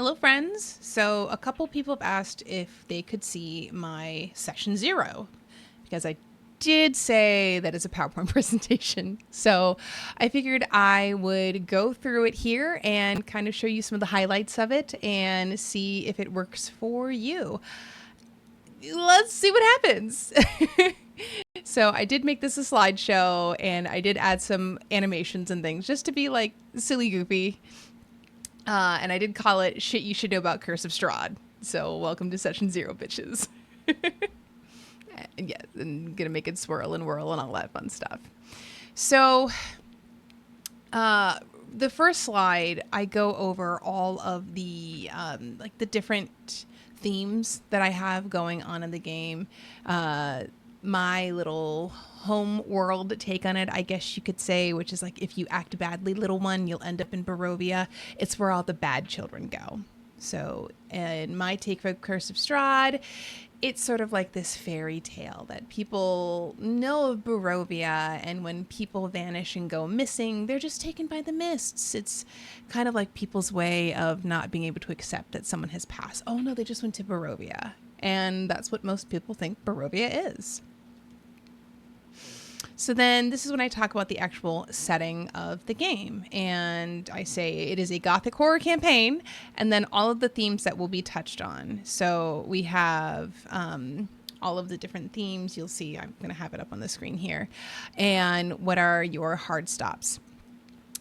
Hello, friends. So, a couple people have asked if they could see my session 0 because I did say that it's a PowerPoint presentation. So, I figured I would go through it here and kind of show you some of the highlights of it and see if it works for you. Let's see what happens. So, I did make this a slideshow and I did add some animations and things just to be like silly goofy. And I did call it Shit You Should Know About Curse of Strahd. So welcome to session 0, bitches. And yeah, I'm going to make it swirl and whirl and all that fun stuff. So the first slide, I go over all of the like the different themes that I have going on in the game. My little home world take on it, I guess you could say, which is like if you act badly, little one, you'll end up in Barovia. It's where all the bad children go. So in my take for Curse of Strahd, it's sort of like this fairy tale that people know of Barovia, and when people vanish and go missing, they're just taken by the mists. It's kind of like people's way of not being able to accept that someone has passed. Oh no, they just went to Barovia. And that's what most people think Barovia is. So then this is when I talk about the actual setting of the game. And I say it is a gothic horror campaign, and then all of the themes that will be touched on. So we have all of the different themes. You'll see, I'm going to have it up on the screen here. And what are your hard stops?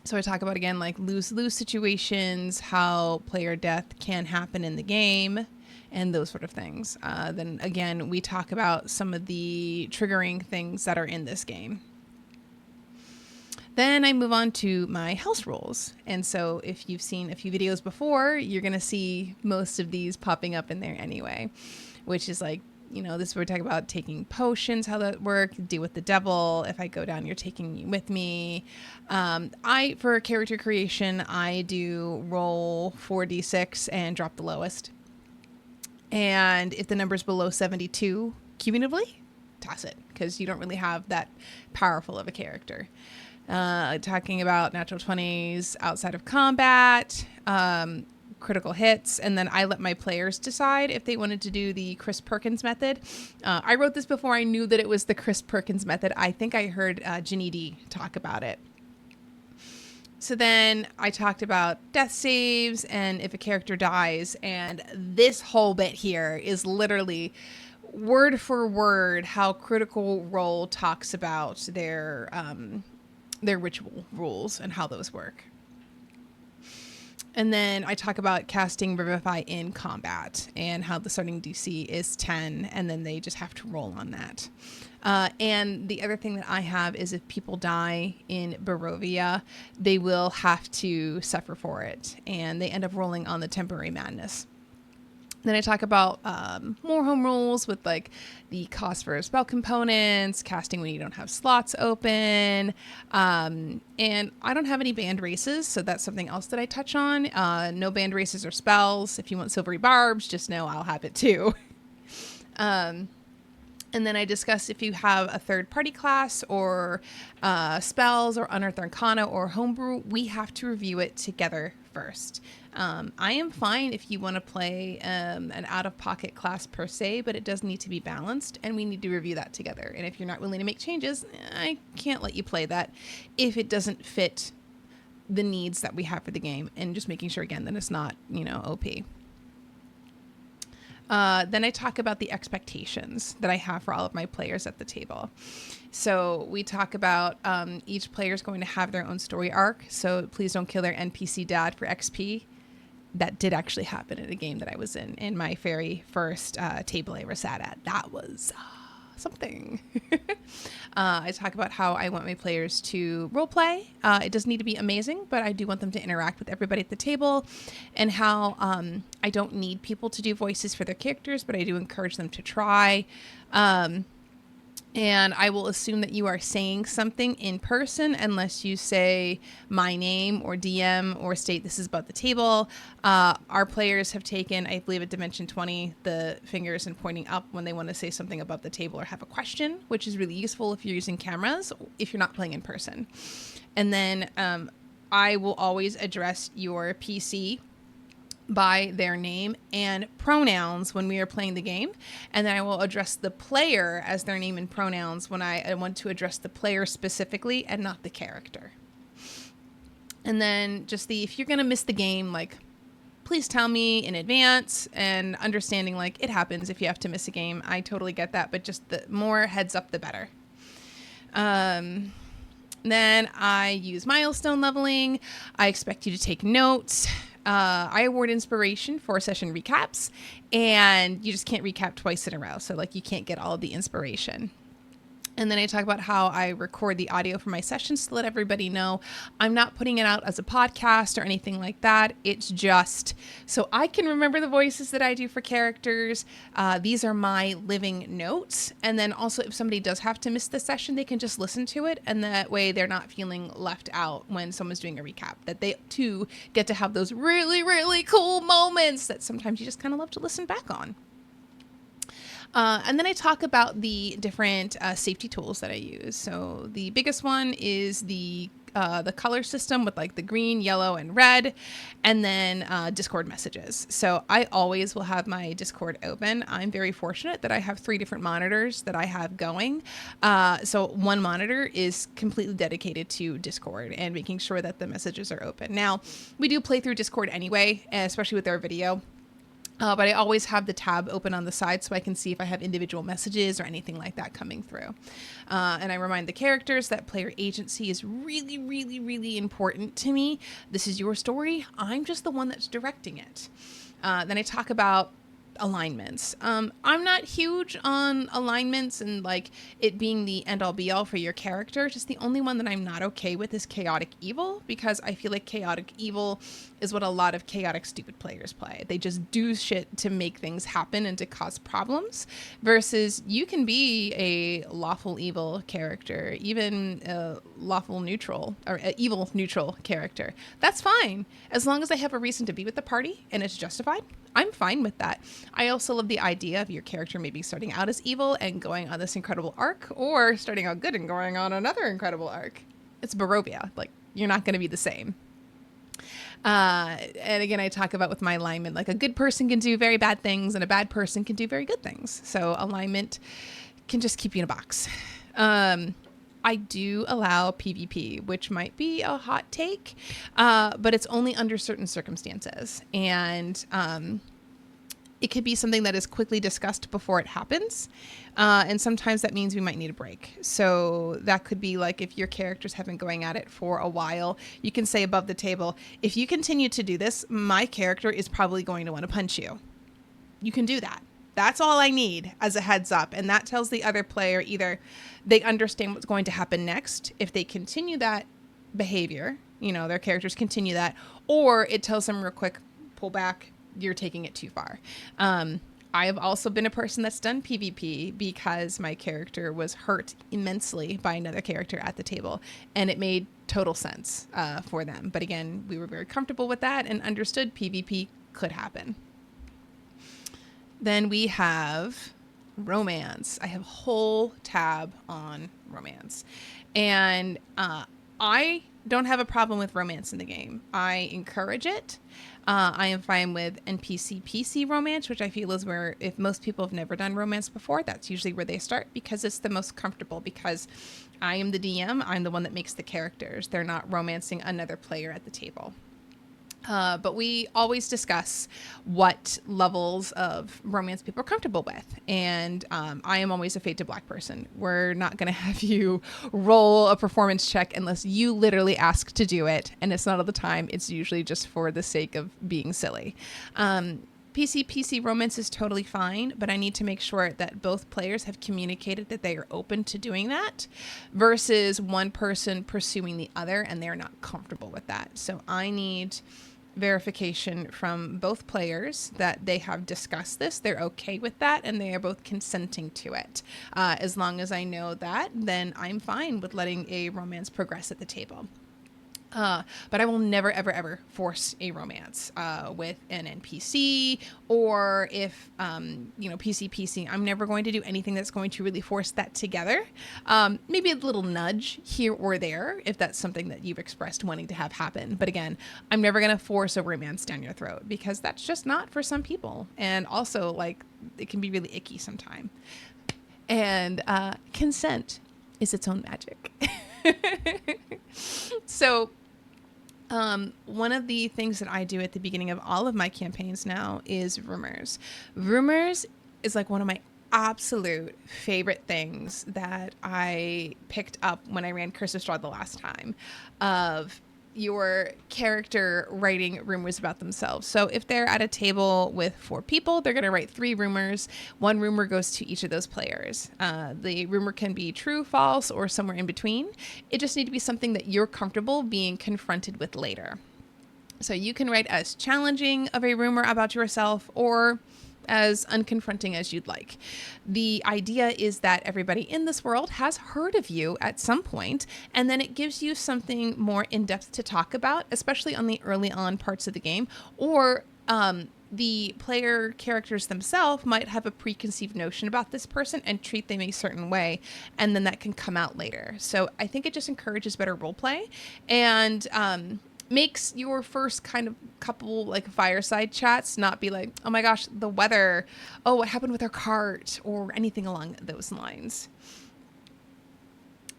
So I talk about, again, like lose-lose situations, how player death can happen in the game, and those sort of things. Then again, we talk about some of the triggering things that are in this game. Then I move on to my house rules. And so if you've seen a few videos before, you're going to see most of these popping up in there anyway, which is like, you know, this is where we talk about taking potions, how that works, deal with the devil. If I go down, you're taking me with me. For character creation, I do roll 4d6 and drop the lowest. And if the number's below 72 cumulatively, toss it, because you don't really have that powerful of a character. Talking about natural 20s outside of combat, critical hits, and then I let my players decide if they wanted to do the Chris Perkins method. I wrote this before I knew that it was the Chris Perkins method. I think I heard Ginny D talk about it. So then I talked about death saves and if a character dies, and this whole bit here is literally word for word how Critical Role talks about their ritual rules and how those work. And then I talk about casting Revivify in combat and how the starting DC is 10, and then they just have to roll on that. And the other thing that I have is if people die in Barovia, they will have to suffer for it, and they end up rolling on the temporary madness. Then I talk about more home rules with like the cost for spell components, casting when you don't have slots open. And I don't have any banned races, so that's something else that I touch on. No banned races or spells. If you want silvery barbs, just know I'll have it too. And then I discuss if you have a third-party class or spells or Unearthed Arcana or Homebrew, we have to review it together first. I am fine if you want to play an out-of-pocket class per se, but it does need to be balanced, and we need to review that together. And if you're not willing to make changes, I can't let you play that if it doesn't fit the needs that we have for the game, and just making sure, again, that it's not, OP. Then I talk about the expectations that I have for all of my players at the table. So we talk about each player is going to have their own story arc. So please don't kill their NPC dad for XP. That did actually happen in a game that I was in my very first table I ever sat at. That was something. I talk about how I want my players to role play. It doesn't need to be amazing, but I do want them to interact with everybody at the table, and how I don't need people to do voices for their characters, but I do encourage them to try. And I will assume that you are saying something in person unless you say my name or DM or state this is about the table. Our players have taken, I believe at Dimension 20, the fingers and pointing up when they want to say something about the table or have a question, which is really useful if you're using cameras, if you're not playing in person. And then I will always address your PC by their name and pronouns when we are playing the game. And then I will address the player as their name and pronouns when I want to address the player specifically and not the character. And then just if you're going to miss the game, like, please tell me in advance, and understanding, like, it happens if you have to miss a game. I totally get that, but just the more heads up, the better. Then I use milestone leveling. I expect you to take notes. I award inspiration for session recaps, and you just can't recap twice in a row. So, like, you can't get all of the inspiration. And then I talk about how I record the audio for my sessions to let everybody know I'm not putting it out as a podcast or anything like that. It's just so I can remember the voices that I do for characters. These are my living notes. And then also, if somebody does have to miss the session, they can just listen to it. And that way they're not feeling left out when someone's doing a recap, that they too get to have those really, really cool moments that sometimes you just kind of love to listen back on. And then I talk about the different safety tools that I use. So the biggest one is the color system with, like, the green, yellow, and red, and then Discord messages. So I always will have my Discord open. I'm very fortunate that I have 3 different monitors that I have going. So one monitor is completely dedicated to Discord and making sure that the messages are open. Now, we do play through Discord anyway, especially with our video. But I always have the tab open on the side so I can see if I have individual messages or anything like that coming through. And I remind the characters that player agency is really, really, really important to me. This is your story. I'm just the one that's directing it. Then I talk about alignments. I'm not huge on alignments and, like, it being the end all be all for your character. Just the only one that I'm not okay with is chaotic evil, because I feel like chaotic evil is what a lot of chaotic stupid players play. They just do shit to make things happen and to cause problems, versus you can be a lawful evil character, even a lawful neutral or a evil neutral character. That's fine, as long as I have a reason to be with the party and it's justified. I'm fine with that. I also love the idea of your character maybe starting out as evil and going on this incredible arc, or starting out good and going on another incredible arc. It's Barovia. Like, you're not going to be the same. And again, I talk about with my alignment, like, a good person can do very bad things and a bad person can do very good things. So alignment can just keep you in a box. I do allow PvP, which might be a hot take, but it's only under certain circumstances. And it could be something that is quickly discussed before it happens. And sometimes that means we might need a break. So that could be like, if your characters have been going at it for a while, you can say above the table, if you continue to do this, my character is probably going to want to punch you. You can do that. That's all I need as a heads up. And that tells the other player either they understand what's going to happen next if they continue that behavior, you know, their characters continue that, or it tells them real quick, pull back, you're taking it too far. I have also been a person that's done PvP because my character was hurt immensely by another character at the table, and it made total sense for them. But again, we were very comfortable with that and understood PvP could happen. Then we have romance. I have a whole tab on romance. And I don't have a problem with romance in the game. I encourage it. I am fine with NPC PC romance, which I feel is where, if most people have never done romance before, that's usually where they start, because it's the most comfortable, because I am the DM. I'm the one that makes the characters. They're not romancing another player at the table. But we always discuss what levels of romance people are comfortable with. And I am always a fade to black person. We're not going to have you roll a performance check unless you literally ask to do it. And it's not all the time. It's usually just for the sake of being silly. PC romance is totally fine, but I need to make sure that both players have communicated that they are open to doing that, versus one person pursuing the other and they're not comfortable with that. So I need verification from both players that they have discussed this, they're okay with that, and they are both consenting to it. As long as I know that, then I'm fine with letting a romance progress at the table. But I will never, ever, ever force a romance with an NPC, or if, PC, I'm never going to do anything that's going to really force that together. Maybe a little nudge here or there if that's something that you've expressed wanting to have happen. But again, I'm never going to force a romance down your throat because that's just not for some people. And also, like, it can be really icky sometimes. And consent is its own magic. So, one of the things that I do at the beginning of all of my campaigns now is rumors. Rumors is like one of my absolute favorite things that I picked up when I ran Curse of Strahd the last time, of your character writing rumors about themselves. So if they're at a table with 4 people, they're going to write 3 rumors. 1 rumor goes to each of those players. The rumor can be true, false, or somewhere in between. It just needs to be something that you're comfortable being confronted with later. So you can write as challenging of a rumor about yourself or as unconfronting as you'd like. The idea is that everybody in this world has heard of you at some point, and then it gives you something more in-depth to talk about, especially on the early on parts of the game, or the player characters themselves might have a preconceived notion about this person and treat them a certain way, and then that can come out later. So I think it just encourages better role play, and makes your first kind of couple like fireside chats not be like, oh my gosh, the weather, oh, what happened with our cart, or anything along those lines.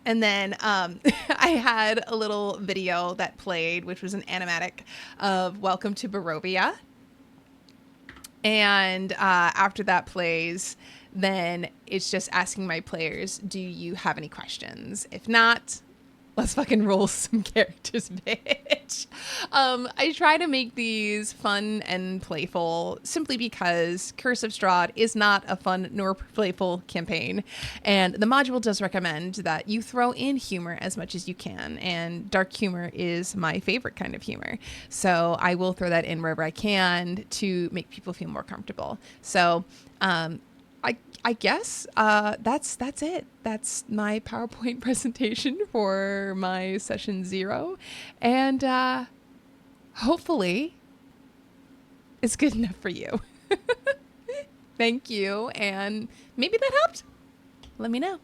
And then I had a little video that played, which was an animatic of Welcome to Barovia. And after that plays, then it's just asking my players, do you have any questions? If not, let's fucking roll some characters, bitch. I try to make these fun and playful simply because Curse of Strahd is not a fun nor playful campaign. And the module does recommend that you throw in humor as much as you can. And dark humor is my favorite kind of humor. So I will throw that in wherever I can to make people feel more comfortable. So, I guess that's it. That's my PowerPoint presentation for my session 0. And hopefully it's good enough for you. Thank you. And maybe that helped. Let me know.